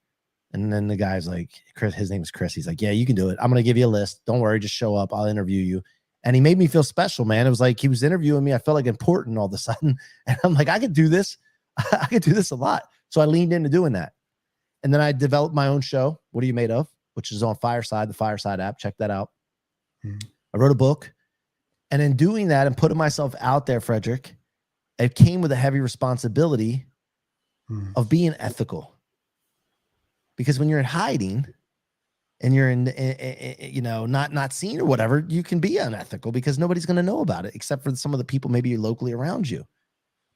And then the guy's like, Chris, his name is Chris. He's like, yeah, you can do it. I'm going to give you a list. Don't worry. Just show up. I'll interview you. And he made me feel special, man. It was like he was interviewing me. I felt like important all of a sudden. And I'm like, I could do this. I could do this a lot. So I leaned into doing that. And then I developed my own show, What Are You Made Of?, which is on Fireside, the Fireside app. Check that out. I wrote a book. And in doing that and putting myself out there, Frederick, it came with a heavy responsibility of being ethical. Because when you're in hiding and you're in, not seen or whatever, you can be unethical because nobody's going to know about it except for some of the people maybe locally around you.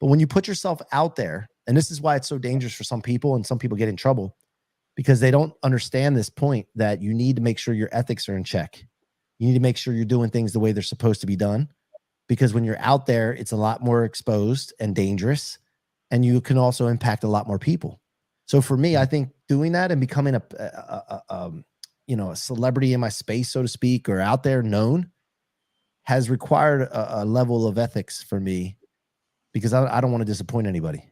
But when you put yourself out there, and this is why it's so dangerous for some people, and some people get in trouble because they don't understand this point, that you need to make sure your ethics are in check. You need to make sure you're doing things the way they're supposed to be done, because when you're out there, it's a lot more exposed and dangerous, and you can also impact a lot more people. So for me, I think doing that and becoming a celebrity in my space, so to speak, or out there known, has required a level of ethics for me, because I don't want to disappoint anybody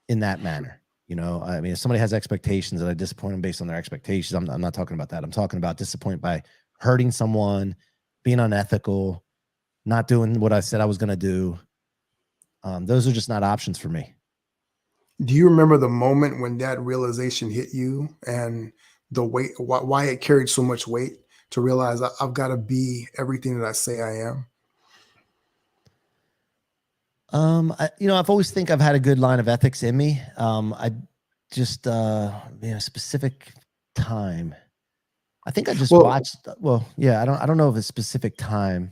in that manner. I mean, if somebody has expectations and I disappoint them based on their expectations, I'm not talking about that. I'm talking about disappoint by hurting someone, being unethical, not doing what I said I was going to do. Those are just not options for me. Do you remember the moment when that realization hit you, and the weight, why it carried so much weight to realize I've got to be everything that I say I am? I've always think I've had a good line of ethics in me. I just, specific time. I think I just watched. Well, yeah, I don't know if it's specific time.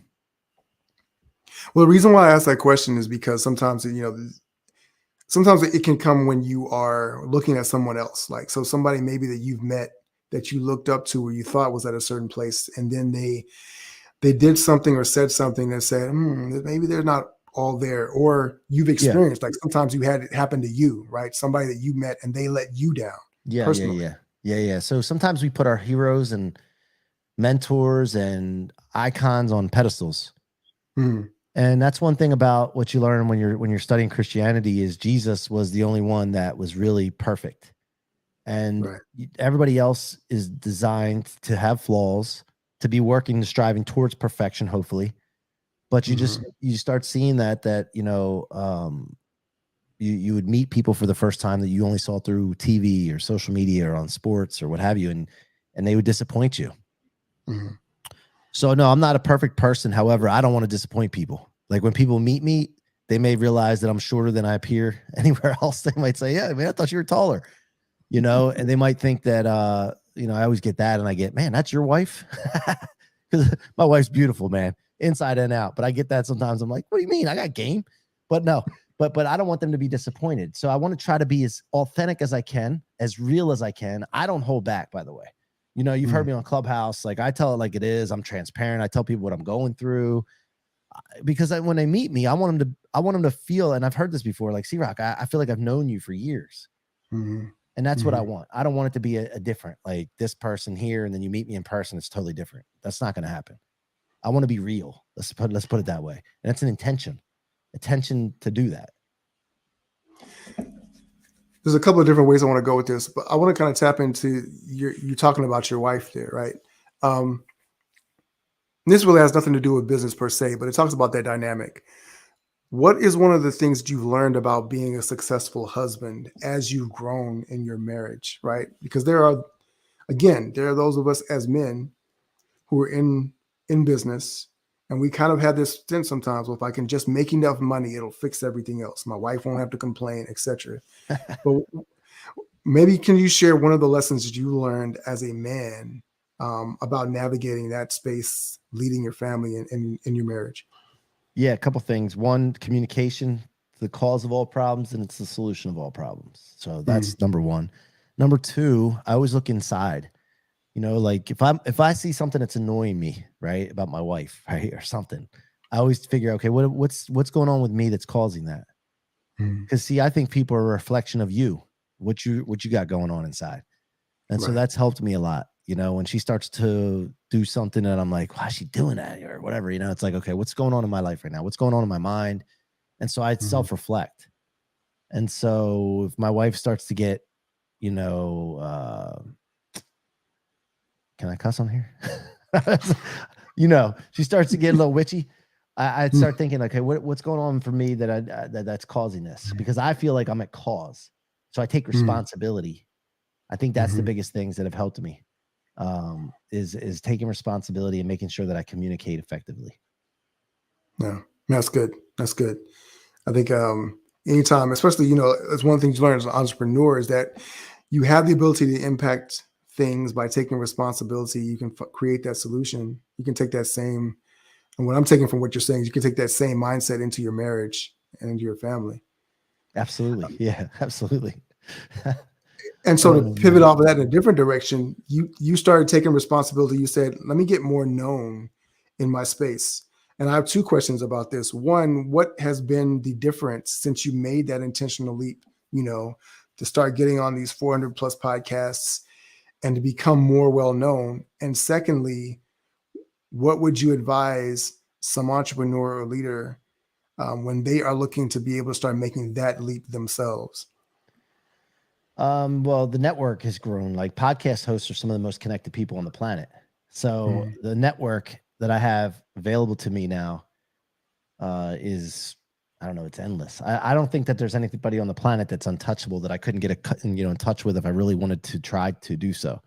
Well, the reason why I ask that question is because sometimes it can come when you are looking at someone else. Like, so somebody maybe that you've met that you looked up to or you thought was at a certain place, and then they did something or said something that said, maybe they're not all there, or you've Yeah. experienced, like sometimes you had it happen to you, right? Somebody that you met and they let you down Yeah. Yeah. personally. Yeah. Yeah. Yeah. So sometimes we put our heroes and mentors and icons on pedestals. Mhm. And that's one thing about what you learn when you're studying Christianity is Jesus was the only one that was really perfect. And Right. everybody else is designed to have flaws, to be working and striving towards perfection, hopefully. But Mhm. you start seeing that you would meet people for the first time that you only saw through TV or social media or on sports or what have you, and they would disappoint you. Mhm. So no, I'm not a perfect person. However, I don't want to disappoint people. Like when people meet me, they may realize that I'm shorter than I appear anywhere else. They might say, "Yeah, man, I thought you were taller," and they might think that I always get that, and I get, "Man, that's your wife," because my wife's beautiful, man, inside and out. But I get that sometimes. I'm like, "What do you mean? I got game," but no. But I don't want them to be disappointed. So I want to try to be as authentic as I can, as real as I can. I don't hold back, by the way. You've heard Mhm. me on Clubhouse. Like I tell it like it is. I'm transparent. I tell people what I'm going through because when they meet me, I want them to feel. And I've heard this before. Like C-Roc, I feel like I've known you for years, Mhm. and that's what I Mhm. want. I don't want it to be a different like this person here, and then you meet me in person. It's totally different. That's not going to happen. I want to be real. Let's put it that way. And it's an intention to do that. There's a couple of different ways I want to go with this, but I want to kind of tap into you talking about your wife there, right? Um, this really has nothing to do with business per se, but it talks about that dynamic. What is one of the things that you've learned about being a successful husband as you've grown in your marriage, right? Because there are those of us as men who are in business, and we kind of have this sense sometimes, well, if I can just make enough money, it'll fix everything else. My wife won't have to complain, etc. But maybe can you share one of the lessons that you learned as a man about navigating that space, leading your family in your marriage? Yeah, a couple things. One, communication, the cause of all problems, and it's the solution of all problems. So Mm, that's number one. Number two, I always look inside. Like if I see something that's annoying me, right, about my wife, right, or something, I always figure, okay, what's going on with me that's causing that? mm, Because see, I think people are a reflection of you, what you got going on inside. And so right. that's helped me a lot. When she starts to do something and I'm like, why is she doing that or whatever, it's like, okay, what's going on in my life right now? What's going on in my mind? And so I Mm, self-reflect. And so if my wife starts to get, you know, uh, can I cuss on here? She starts to get a little witchy. I'd mm, start thinking, okay, what's going on for me that's causing this? Because I feel like I'm at cause. So I take mm, responsibility. I think that's the mhm. biggest things that have helped me is taking responsibility and making sure that I communicate effectively. Yeah, that's good. That's good. I think anytime, especially, it's one of the things you learn as an entrepreneur is that you have the ability to impact things by taking responsibility. You can create that solution. You can take that same, and what I'm taking from what you're saying, you can take that same mindset into your marriage and into your family. Absolutely. Yeah, absolutely. And so to Oh pivot man. off of that in a different direction, you started taking responsibility. You said, "Let me get more known in my space." And I have two questions about this. One, what has been the difference since you made that intentional leap, to start getting on these 400 plus podcasts and to become more well known? And secondly, what would you advise some entrepreneur or leader when they are looking to be able to start making that leap themselves? Well, the network has grown. Like podcast hosts are some of the most connected people on the planet. So Mm, the network that I have available to me now is I don't know, it's endless. I don't think that there's anybody on the planet that's untouchable that I couldn't get in touch with if I really wanted to try to do so.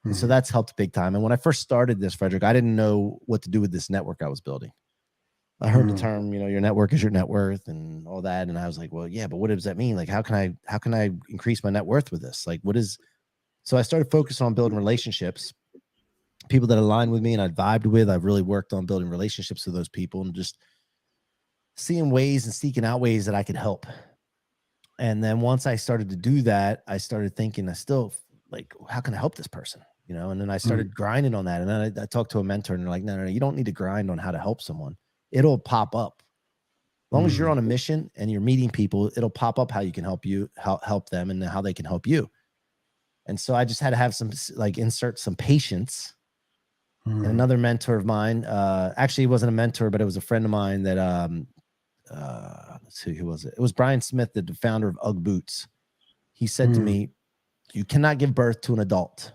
And so mhm, that's helped big time. And when I first started this, Frederick, I didn't know what to do with this network I was building. I heard the mhm, term, your network is your net worth and all that. And I was like, well, yeah, but what does that mean? Like, how can I increase my net worth with this? Like, so I started focusing on building relationships, people that align with me and I vibed with. I've really worked on building relationships with those people and just seeing ways and seeking out ways that I could help. And then once I started to do that, I started thinking, I still like, how can I help this person? And then I mhm, started grinding on that. And then I talked to a mentor and they're like, no, you don't need to grind on how to help someone. It'll pop up. long as you're on a mission and you're meeting people, it'll pop up how you can help them and how they can help you. And so I just had to have some, like, insert some patience. And another mentor of mine, actually, it wasn't a mentor, but it was a friend of mine that, let's see, who was it? It was Brian Smith, the founder of UGG boots. He said to me, you cannot give birth to an adult.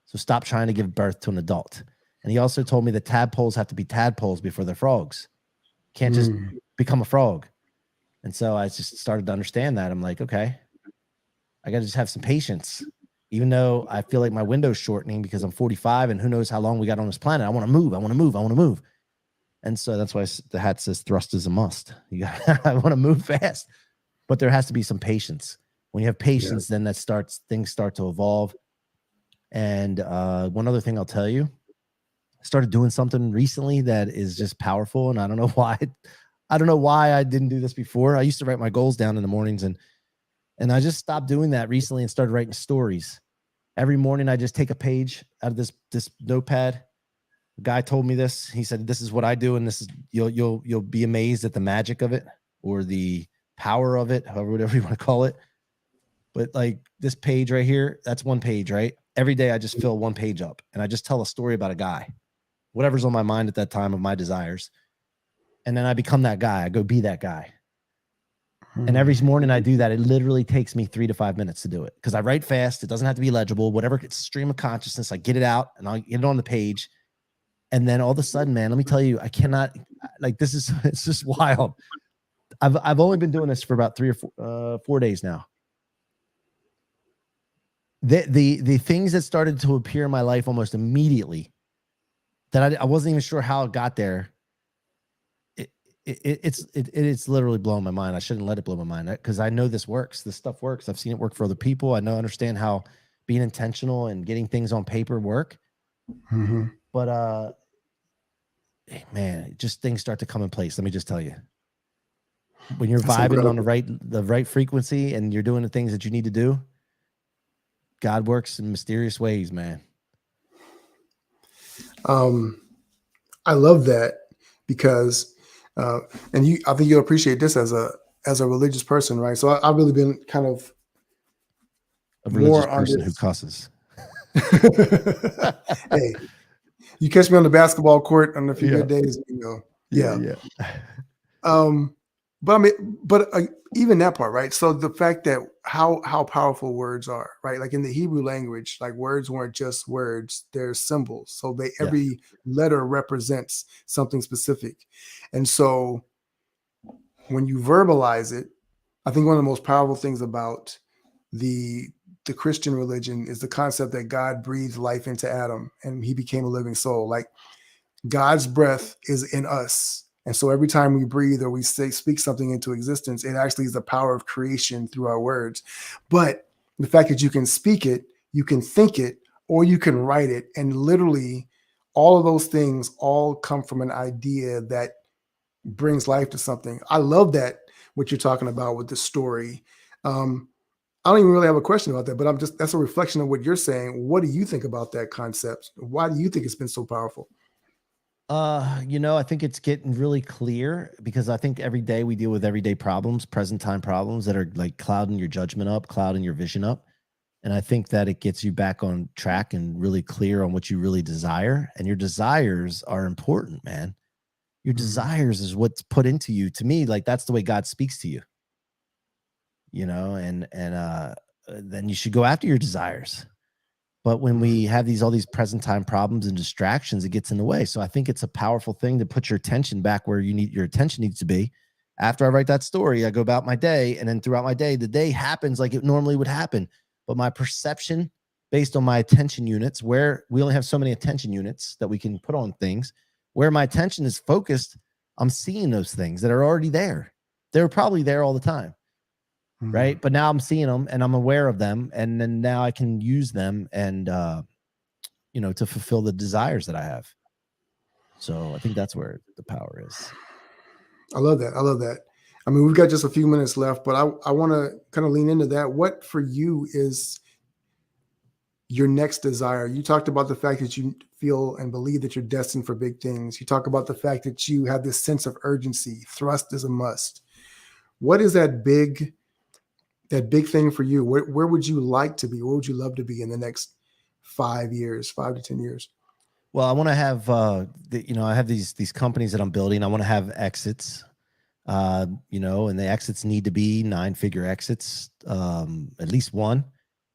So stop trying to give birth to an adult. And he also told me that tadpoles have to be tadpoles before they're frogs. Can't just become a frog. And so I just started to understand that. I'm like, okay, I got to just have some patience. Even though I feel like my window's shortening because I'm 45 and who knows how long we got on this planet. I want to move. I want to move. I want to move. And so that's why the hat says thrust is a must. I want to move fast, but there has to be some patience. When you have patience, then things start to evolve. And one other thing I'll tell you, I started doing something recently that is just powerful. And I don't know why. I don't know why I didn't do this before. I used to write my goals down in the mornings, and I just stopped doing that recently and started writing stories. Every morning I just take a page out of this notepad. A guy told me this. He said, this is what I do, and this is you'll be amazed at the magic of it, or the power of it, however, whatever you want to call it. But like this page right here, that's one page, right? Every day I just fill one page up and I just tell a story about a guy, whatever's on my mind at that time of my desires. And then I become that guy. I go be that guy. And every morning I do that. It literally takes me 3 to 5 minutes to do it because I write fast. It doesn't have to be legible, whatever. It's stream of consciousness. I get it out and I'll get it on the page. And then all of a sudden, man, let me tell you, I cannot, like, it's just wild. I've only been doing this for about 3 or 4 days now. The things that started to appear in my life almost immediately that I wasn't even sure how it got there. It's literally blowing my mind. I shouldn't let it blow my mind because I know this works. This stuff works. I've seen it work for other people. I understand how being intentional and getting things on paper work. But man, just things start to come in place. Let me just tell you, when you're vibing on the right frequency and you're doing the things that you need to do, God works in mysterious ways, man. I love that because, and I think you'll appreciate this as a religious person, right? So I've really been kind of a religious person who cusses. Hey, you catch me on the basketball court on a few good days, you know. Yeah. But I mean, even that part, right? So the fact that how powerful words are, right? Like in the Hebrew language, like words weren't just words; they're symbols. So every letter represents something specific, and so when you verbalize it, I think one of the most powerful things about the Christian religion is the concept that God breathed life into Adam and he became a living soul. Like God's breath is in us. And so every time we breathe or we speak something into existence, it actually is the power of creation through our words. But the fact that you can speak it, you can think it, or you can write it. And literally all of those things all come from an idea that brings life to something. I love that, what you're talking about with the story. I don't even really have a question about that, but that's a reflection of what you're saying. What do you think about that concept? Why do you think it's been so powerful? I think it's getting really clear because I think every day we deal with everyday problems, present time problems that are like clouding your judgment up, clouding your vision up. And I think that it gets you back on track and really clear on what you really desire. And your desires are important, man. Your desires is what's put into you. To me, like that's the way God speaks to you. And then you should go after your desires. But when we have all these present time problems and distractions, it gets in the way. So I think it's a powerful thing to put your attention back where your attention needs to be. After I write that story, I go about my day, and then throughout my day, the day happens like it normally would happen. But my perception based on my attention units, where we only have so many attention units that we can put on things, where my attention is focused, I'm seeing those things that are already there. They're probably there all the time. Right. But now I'm seeing them and I'm aware of them. And then now I can use them and, to fulfill the desires that I have. So I think that's where the power is. I love that. I love that. I mean, we've got just a few minutes left, but I want to kind of lean into that. What for you is your next desire. You talked about the fact that you feel and believe that you're destined for big things. You talk about the fact that you have this sense of urgency. Thrust is a must. What is that big thing for you? Where would you like to be? Where would you love to be in the next 5 years, 5 to 10 years? Well, I want to have, I have these companies that I'm building. I want to have exits, and the exits need to be 9-figure exits, at least one.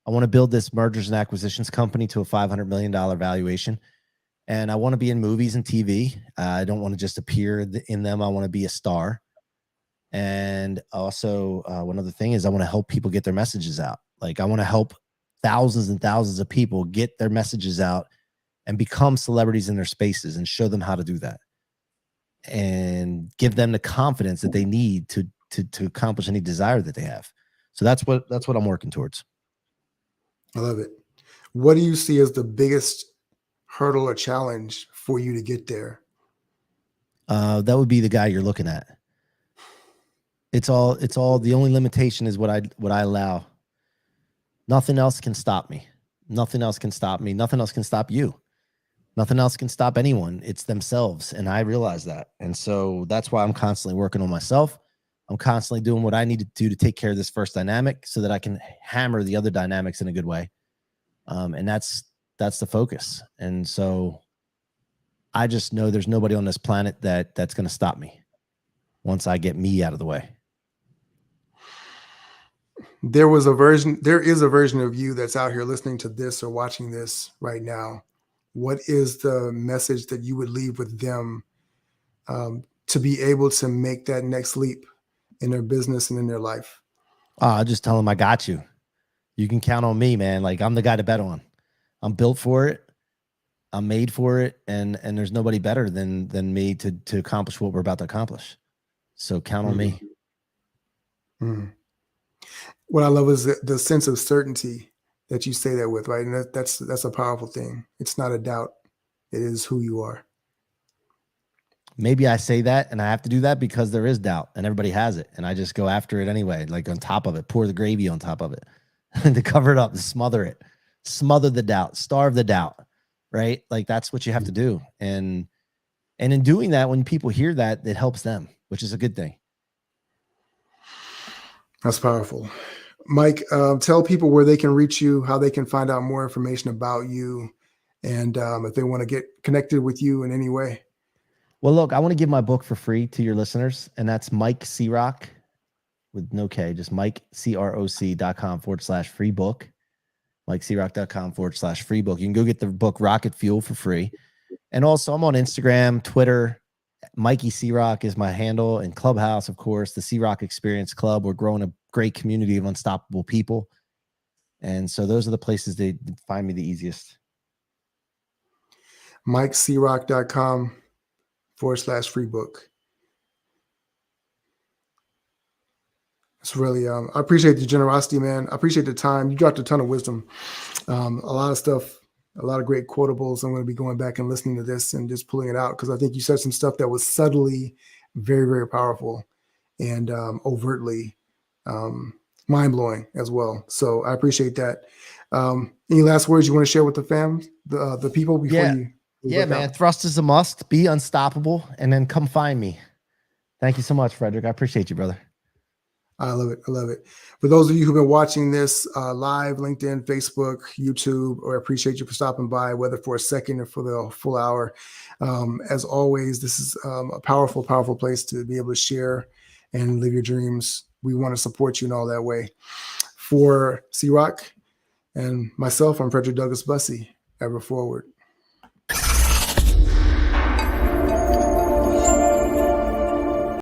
I want to build this mergers and acquisitions company to a $500 million valuation. And I want to be in movies and TV. I don't want to just appear in them. I want to be a star. And also, one other thing is I want to help people get their messages out. Like, I want to help thousands and thousands of people get their messages out and become celebrities in their spaces, and show them how to do that, and give them the confidence that they need to accomplish any desire that they have. So that's what I'm working towards. I love it. What do you see as the biggest hurdle or challenge for you to get there? That would be the guy you're looking at. It's all the only limitation is what I allow. Nothing else can stop me. Nothing else can stop me. Nothing else can stop you. Nothing else can stop anyone. It's themselves. And I realize that. And so that's why I'm constantly working on myself. I'm constantly doing what I need to do to take care of this first dynamic so that I can hammer the other dynamics in a good way. And that's the focus. And so I just know there's nobody on this planet that's going to stop me once I get me out of the way. There is a version of you that's out here listening to this or watching this right now. What is the message that you would leave with them to be able to make that next leap in their business and in their life? I just tell them I got you. You can count on me, man. Like, I'm the guy to bet on. I'm built for it. I'm made for it. And there's nobody better than me to accomplish what we're about to accomplish. So count on me. Mm-hmm. What I love is the sense of certainty that you say that with, right? And that's a powerful thing. It's not a doubt. It is who you are. Maybe I say that and I have to do that because there is doubt and everybody has it. And I just go after it anyway, like on top of it, pour the gravy on top of it to cover it up, to smother it, smother the doubt, starve the doubt, right? Like, that's what you have to do. And in doing that, when people hear that, it helps them, which is a good thing. That's powerful. Mike, tell people where they can reach you, how they can find out more information about you, and if they want to get connected with you in any way. Well, look, I want to give my book for free to your listeners, and that's Mike C-Roc with no K, just MikeCroc.com/free book, MikeCroc.com/free book. You can go get the book Rocket Fuel for free. And also, I'm on Instagram, Twitter. Mikey C-Roc is my handle, and Clubhouse, of course, the C-Roc Experience Club. We're growing a great community of unstoppable people. And so those are the places they find me the easiest. MikeCroc.com/free book. It's really, I appreciate the generosity, man. I appreciate the time. You dropped a ton of wisdom, a lot of stuff, a lot of great quotables. I'm going to be going back and listening to this and just pulling it out, because I think you said some stuff that was subtly very, very powerful and overtly mind-blowing as well. So I appreciate that. Any last words you want to share with the fam, the people before you? Yeah, man. Out? Thrust is a must. Be unstoppable, and then come find me. Thank you so much, Frederick. I appreciate you, brother. I love it. I love it. For those of you who've been watching this live, LinkedIn, Facebook, YouTube, or I appreciate you for stopping by, whether for a second or for the full hour. As always, this is a powerful, powerful place to be able to share and live your dreams. We want to support you in all that way. For C-Roc and myself, I'm Frederick Douglass Bussey. Ever forward.